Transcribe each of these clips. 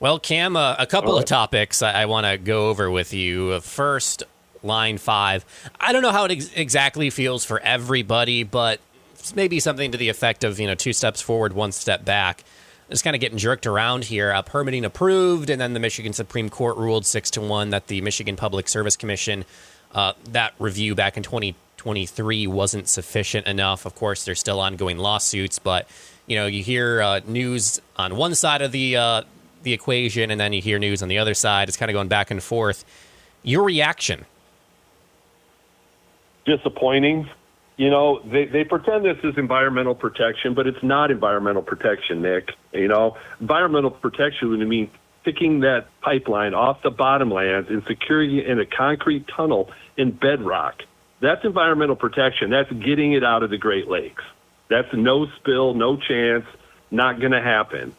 Well, Cam, a couple of topics I want to go over with you. First, Line 5. I don't know how it exactly feels for everybody, but it's maybe something to the effect of, 2 steps forward, 1 step back. Just kind of getting jerked around here. Permitting approved, and then the Michigan Supreme Court ruled 6-1 that the Michigan Public Service Commission, that review back in 2023 wasn't sufficient enough. Of course, there's still ongoing lawsuits, but you hear news on one side of the equation, and then you hear news on the other side. It's kind of going back and forth. Your reaction? Disappointing. They pretend this is environmental protection, but it's not environmental protection, Nick. Environmental protection would mean picking that pipeline off the bottomlands and securing it in a concrete tunnel in bedrock. That's environmental protection. That's getting it out of the Great Lakes. That's no spill, no chance, not going to happen.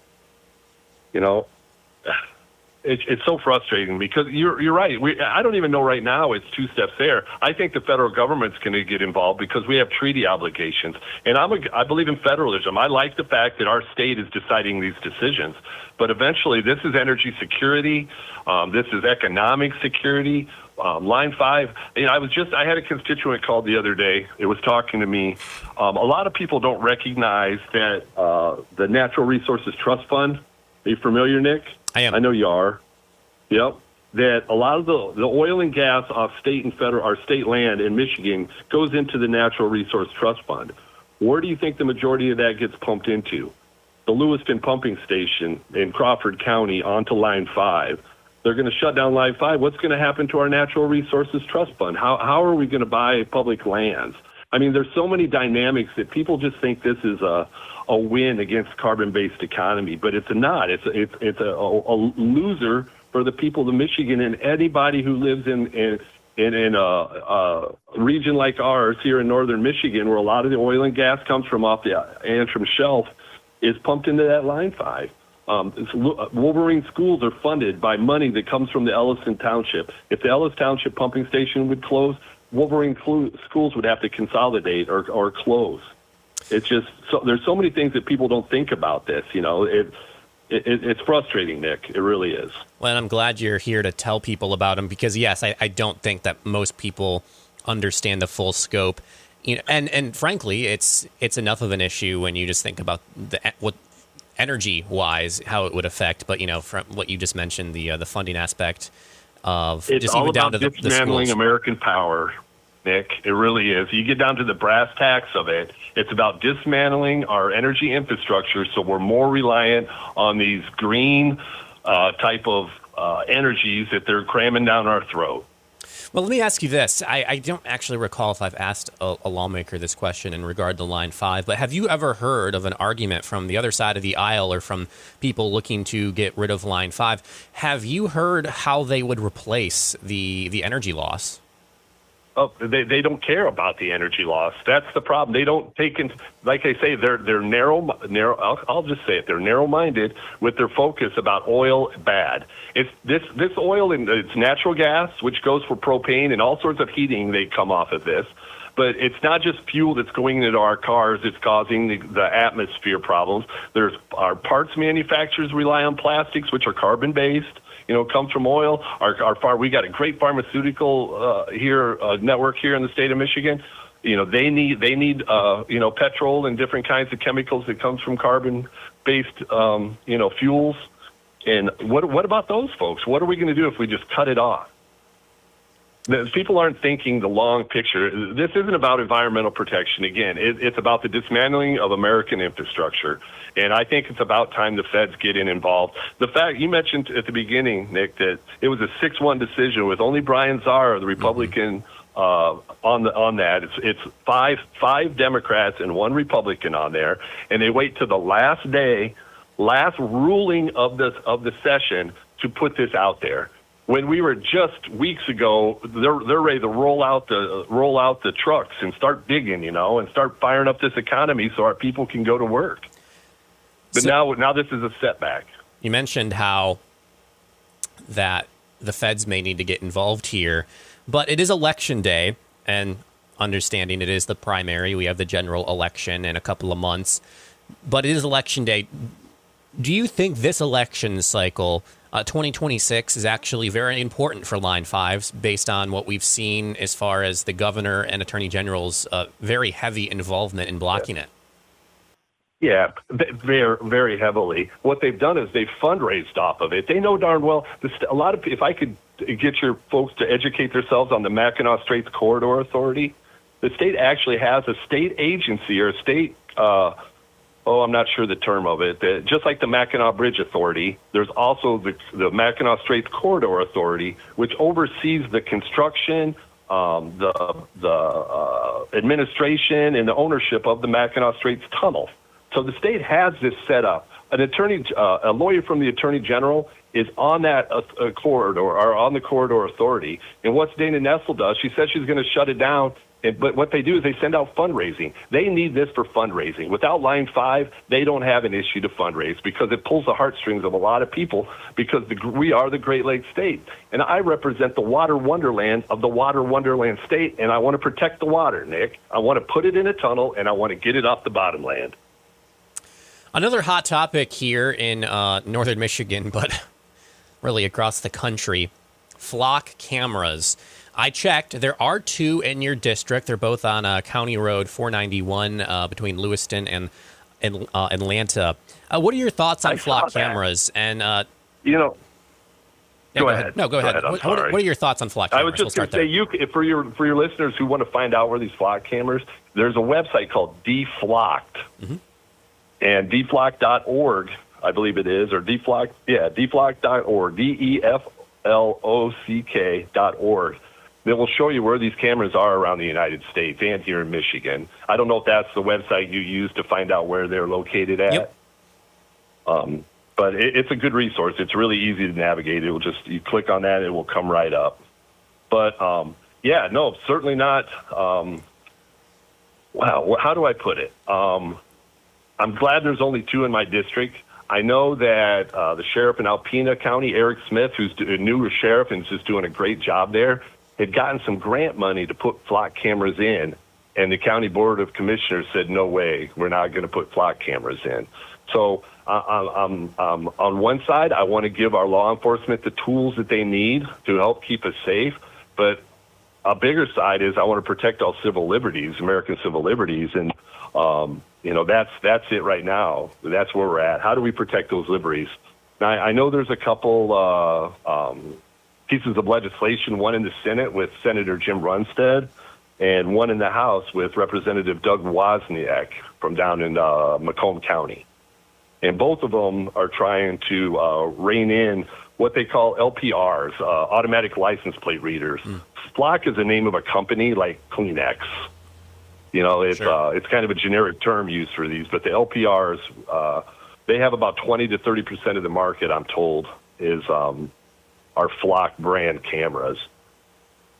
It's so frustrating because you're right. I don't even know right now it's 2 steps there. I think the federal government's going to get involved because we have treaty obligations. And I believe in federalism. I like the fact that our state is deciding these decisions. But eventually, this is energy security. This is economic security. Line 5, I had a constituent call the other day. It was talking to me. A lot of people don't recognize that the Natural Resources Trust Fund, are you familiar, Nick? I am. I know you are. Yep. That a lot of the oil and gas off state and federal, our state land in Michigan goes into the Natural Resource Trust Fund. Where do you think the majority of that gets pumped into? The Lewiston Pumping Station in Crawford County onto Line 5. They're going to shut down Line 5. What's going to happen to our Natural Resources Trust Fund? How are we going to buy public lands? I mean, there's so many dynamics that people just think this is a win against carbon-based economy, but it's not. It's a loser for the people of Michigan and anybody who lives in a region like ours here in northern Michigan, where a lot of the oil and gas comes from off the Antrim Shelf, is pumped into that Line 5. Wolverine schools are funded by money that comes from the Elliston Township. If the Ellis Township pumping station would close, Wolverine schools would have to consolidate or close. It's just there's so many things that people don't think about this. It's frustrating, Nick. It really is. Well, I'm glad you're here to tell people about them because, yes, I don't think that most people understand the full scope. And frankly, it's enough of an issue when you just think about what energy-wise how it would affect. But from what you just mentioned, the funding aspect of it's just all even about down to dismantling the American power, Nick. It really is. You get down to the brass tacks of it. It's about dismantling our energy infrastructure so we're more reliant on these green type of energies that they're cramming down our throat. Well, let me ask you this. I don't actually recall if I've asked a lawmaker this question in regard to Line 5, but have you ever heard of an argument from the other side of the aisle or from people looking to get rid of Line 5? Have you heard how they would replace the energy loss? Oh, they don't care about the energy loss. That's the problem. They don't take in, like I say, they're narrow. I'll just say it. They're narrow-minded with their focus about oil bad. It's this oil and it's natural gas, which goes for propane and all sorts of heating. They come off of this, but it's not just fuel that's going into our cars. It's causing the atmosphere problems. There's our parts manufacturers rely on plastics, which are carbon-based. Comes from oil. We got a great pharmaceutical network here in the state of Michigan. They need petrol and different kinds of chemicals that comes from carbon-based fuels. And what about those folks? What are we going to do if we just cut it off? People aren't thinking the long picture. This isn't about environmental protection. Again, it's about the dismantling of American infrastructure. And I think it's about time the feds get involved. The fact you mentioned at the beginning, Nick, that it was a 6-1 decision with only Brian Zara, the Republican, on that. It's five Democrats and 1 Republican on there, and they wait to the last day, last ruling of the session to put this out there. When we were just weeks ago, they're ready to roll out the trucks and start digging, and start firing up this economy so our people can go to work. But now this is a setback. You mentioned how that the feds may need to get involved here, but it is election day, and understanding it is the primary. We have the general election in a couple of months, but it is election day. Do you think this election cycle, 2026, is actually very important for Line 5s based on what we've seen as far as the governor and attorney general's very heavy involvement in blocking it? Yeah, very, very heavily. What they've done is they've fundraised off of it. They know darn well, a lot of, if I could get your folks to educate themselves on the Mackinac Straits Corridor Authority, the state actually has a state agency or a state, I'm not sure the term of it. Just like the Mackinac Bridge Authority, there's also the Mackinac Straits Corridor Authority, which oversees the construction, the administration, and the ownership of the Mackinac Straits Tunnel. So the state has this set up. A lawyer from the Attorney General is on that corridor or on the Corridor Authority. And what Dana Nessel does, she says she's going to shut it down. But what they do is they send out fundraising. They need this for fundraising. Without Line 5, they don't have an issue to fundraise because it pulls the heartstrings of a lot of people because we are the Great Lakes state. And I represent the water wonderland of the water wonderland state, and I want to protect the water, Nick. I want to put it in a tunnel, and I want to get it off the bottomland. Another hot topic here in northern Michigan, but really across the country, flock cameras. I checked. There are 2 in your district. They're both on County Road 491 between Lewiston and Atlanta. What are your thoughts on flock cameras? And go ahead. No, go ahead. What are your thoughts on flock cameras? I was just going to say, for your listeners who want to find out where these flock cameras, there's a website called Deflocked. Mm-hmm. And deflock.org, I believe it is, or deflock, deflock.org, DEFLOCK.org. That will show you where these cameras are around the United States and here in Michigan. I don't know if that's the website you use to find out where they're located at. Yep. But it's a good resource. It's really easy to navigate. It will you click on that, it will come right up. But, certainly not. How do I put it? I'm glad there's only 2 in my district. I know that the sheriff in Alpena County, Eric Smith, who's a newer sheriff and is just doing a great job there, had gotten some grant money to put flock cameras in, and the county board of commissioners said, no way, we're not going to put flock cameras in. So on one side, I want to give our law enforcement the tools that they need to help keep us safe, but a bigger side is I want to protect all civil liberties, American civil liberties, and that's it right now. That's where we're at. How do we protect those liberties? Now, I know there's a couple pieces of legislation, one in the Senate with Senator Jim Runstead, and one in the House with Representative Doug Wozniak from down in Macomb County. And both of them are trying to rein in what they call LPRs, automatic license plate readers. Flock is the name of a company like Kleenex. It's kind of a generic term used for these, but the LPRs, they have about 20 to 30% of the market, I'm told, is our Flock brand cameras.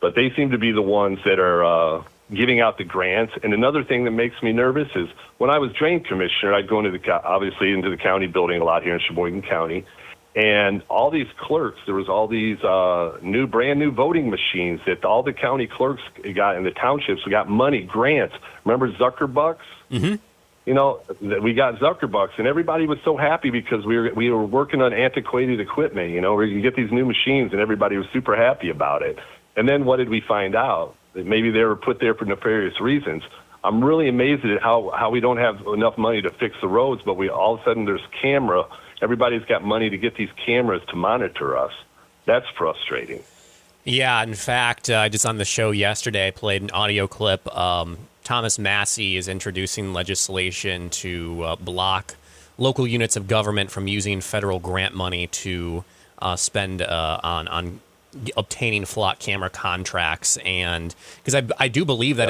But they seem to be the ones that are giving out the grants. And another thing that makes me nervous is when I was drain commissioner, I'd go into the county building a lot here in Sheboygan County. And all these clerks, there was all these brand new voting machines that all the county clerks got in the townships. We got money, grants. Remember Zuckerbucks? Mm-hmm. We got Zuckerbucks, and everybody was so happy because we were working on antiquated equipment. We could get these new machines, and everybody was super happy about it. And then what did we find out? That maybe they were put there for nefarious reasons. I'm really amazed at how we don't have enough money to fix the roads, but all of a sudden there's camera. Everybody's got money to get these cameras to monitor us. That's frustrating. Yeah, in fact, just on the show yesterday, I played an audio clip. Thomas Massey is introducing legislation to block local units of government from using federal grant money to spend on obtaining flock camera contracts, and because I do believe that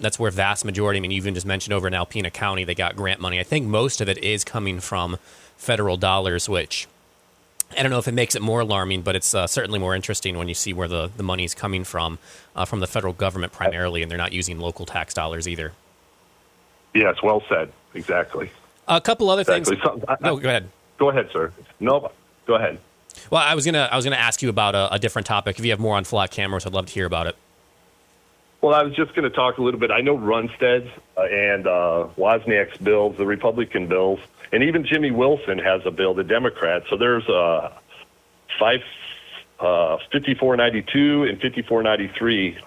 that's where vast majority. I mean, you even just mentioned over in Alpena County, they got grant money. I think most of it is coming from federal dollars, which I don't know if it makes it more alarming, but it's certainly more interesting when you see where the money's coming from the federal government primarily, and they're not using local tax dollars either. Yes, well said. Exactly. A couple other things. No, go ahead. Go ahead, sir. No, go ahead. Well, I was gonna ask you about a different topic. If you have more on flock cameras, I'd love to hear about it. Well, I was just going to talk a little bit. I know Runstead's and Wozniak's bills, the Republican bills, and even Jimmy Wilson has a bill, the Democrat. So there's 5492 and 5493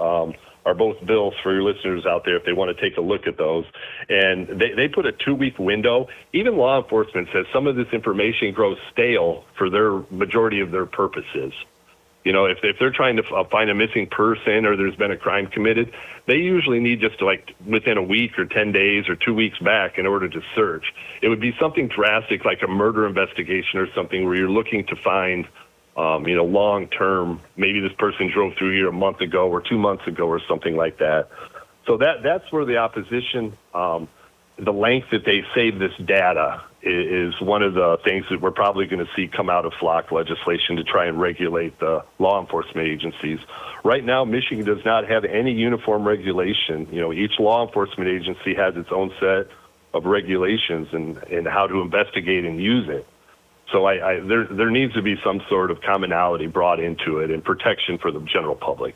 are both bills for your listeners out there if they want to take a look at those. And they put a 2-week window. Even law enforcement says some of this information grows stale for their majority of their purposes. You know, if they're trying to find a missing person or there's been a crime committed, they usually need just like within a week or 10 days or 2 weeks back in order to search. It would be something drastic like a murder investigation or something where you're looking to find, long term. Maybe this person drove through here a month ago or 2 months ago or something like that. So that's where the opposition, the length that they save this data is one of the things that we're probably going to see come out of FLOC legislation to try and regulate the law enforcement agencies. Right now, Michigan does not have any uniform regulation. You know, each law enforcement agency has its own set of regulations and how to investigate and use it. So there needs to be some sort of commonality brought into it and protection for the general public.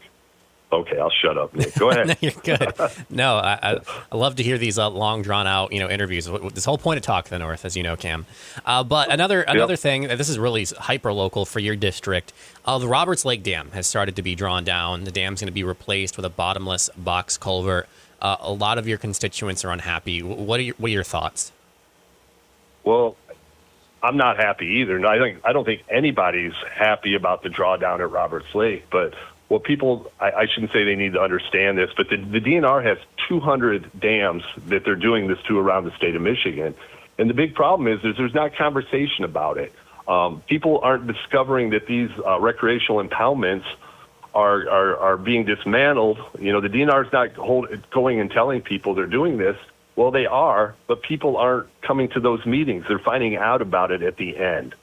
Okay, I'll shut up, Nick. Go ahead. No, you're good. No, I love to hear these long, drawn out, interviews. This whole point of Talk the North, as you know, Cam. But another thing, this is really hyper local for your district. The Roberts Lake Dam has started to be drawn down. The dam's going to be replaced with a bottomless box culvert. A lot of your constituents are unhappy. What are your thoughts? Well, I'm not happy either. No, I don't think anybody's happy about the drawdown at Roberts Lake, but. Well, people, I shouldn't say they need to understand this, but the DNR has 200 dams that they're doing this to around the state of Michigan. And the big problem is there's not conversation about it. People aren't discovering that these recreational impoundments are being dismantled. You know, the DNR is not going and telling people they're doing this. Well, they are, but people aren't coming to those meetings. They're finding out about it at the end.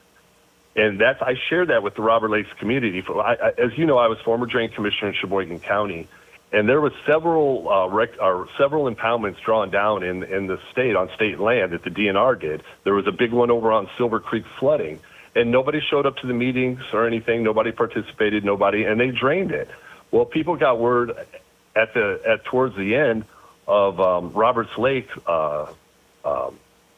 And I share that with the Robert Lakes community. As you know, I was former drain commissioner in Sheboygan County, and there was several impoundments drawn down in the state on state land that the DNR did. There was a big one over on Silver Creek flooding, and nobody showed up to the meetings or anything. Nobody participated. And they drained it. Well, people got word towards the end of Roberts Lake.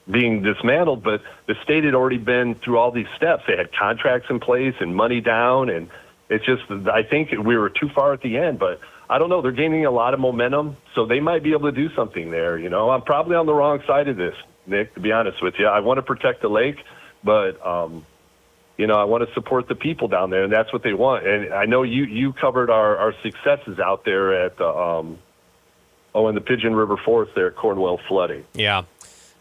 Being dismantled, but the state had already been through all these steps. They had contracts in place and money down, and it's just, I think we were too far at the end, but I don't know. They're gaining a lot of momentum, so they might be able to do something there. You know, I'm probably on the wrong side of this, Nick, to be honest with you. I want to protect the lake, but, I want to support the people down there, and that's what they want. And I know you covered our successes out there at in the Pigeon River Forest there at Cornwell flooding. Yeah.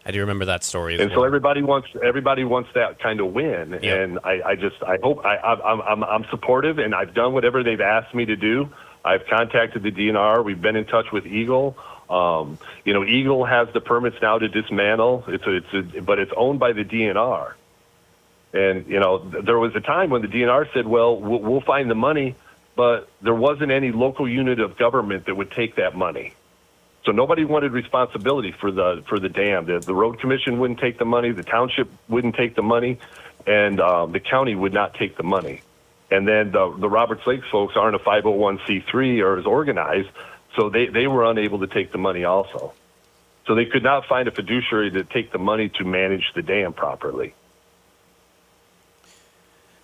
I do remember that story. And so everybody wants that kind of win. Yep. And I hope I'm supportive, and I've done whatever they've asked me to do. I've contacted the DNR. We've been in touch with Eagle. Eagle has the permits now to dismantle. But it's owned by the DNR. And, there was a time when the DNR said, well, we'll find the money, but there wasn't any local unit of government that would take that money. So nobody wanted responsibility for the dam. The road commission wouldn't take the money, the township wouldn't take the money, and the county would not take the money. And then the Roberts Lake folks aren't a 501c3 or as organized, so they were unable to take the money also. So they could not find a fiduciary to take the money to manage the dam properly.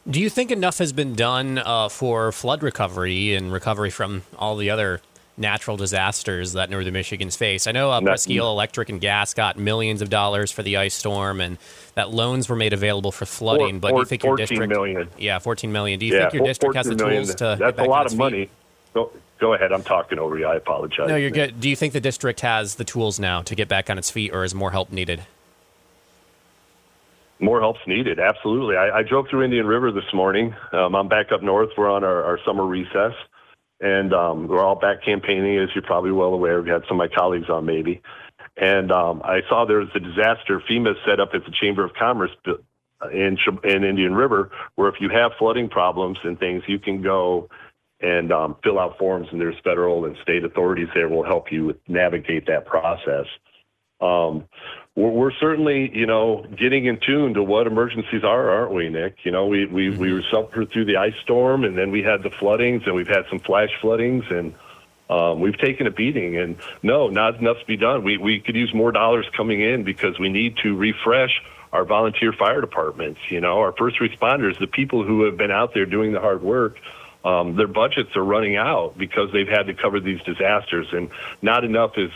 Do you think enough has been done for flood recovery and recovery from all the other natural disasters that northern Michigan's face? I know Presque Isle Electric and Gas got millions of dollars for the ice storm, and that loans were made available for flooding. But do you think your district? Million. Yeah, $14 million. Do you think your district has the tools to? That's a lot of money. Go ahead. I'm talking over you. I apologize. No, you're good. Do you think the district has the tools now to get back on its feet, or is more help needed? More help's needed. Absolutely. I drove through Indian River this morning. I'm back up north. We're on our summer recess. And we're all back campaigning, as you're probably well aware. We had some of my colleagues on maybe. And I saw there's a disaster FEMA set up at the Chamber of Commerce in Indian River, where if you have flooding problems and things, you can go and fill out forms, and there's federal and state authorities there will help you navigate that process. We're certainly, getting in tune to what emergencies are, aren't we, Nick? We suffered through the ice storm, and then we had the floodings, and we've had some flash floodings, and We've taken a beating, and no, not enough to be done. We could use more dollars coming in because we need to refresh our volunteer fire departments, our first responders, the people who have been out there doing the hard work. Their budgets are running out because they've had to cover these disasters, and not enough has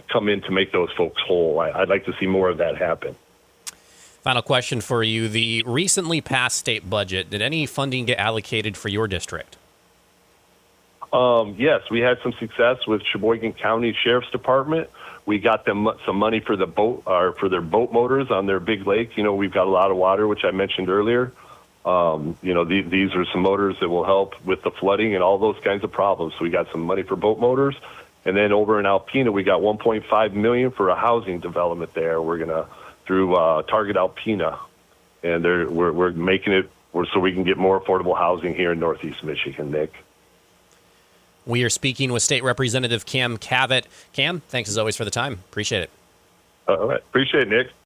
come in to make those folks whole. I'd like to see more of that happen. Final question for you. The recently passed state budget, did any funding get allocated for your district? Yes, we had some success with Sheboygan County Sheriff's Department. We got them some money for the boat, or for their boat motors on their big lake. We've got a lot of water, which I mentioned earlier. These are some motors that will help with the flooding and all those kinds of problems. So we got some money for boat motors. And then over in Alpena, we got $1.5 million for a housing development there. We're going to, through Target Alpena. And we're making it so we can get more affordable housing here in Northeast Michigan, Nick. We are speaking with State Representative Cam Cavitt. Cam, thanks as always for the time. Appreciate it. All right. Appreciate it, Nick.